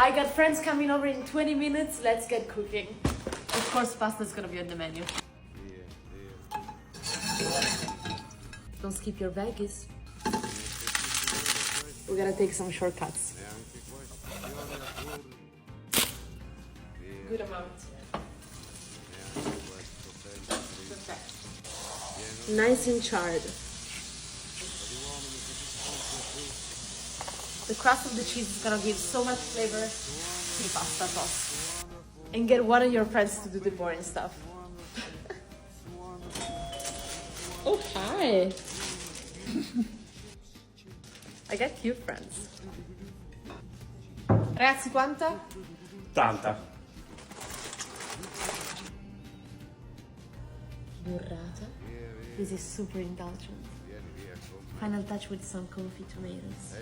I got friends coming over in 20 minutes. Let's get cooking. Of course, pasta is gonna be on the menu. Don't skip your veggies. We're gonna take some shortcuts. Good amount. Perfect. Nice and charred. The crust of the cheese is gonna give so much flavor to the pasta sauce. And get one of your friends to do the boring stuff. Oh, hi. I got cute friends. Ragazzi, quanta? Tanta. Burrata. This is super indulgent. Final touch with some confit tomatoes.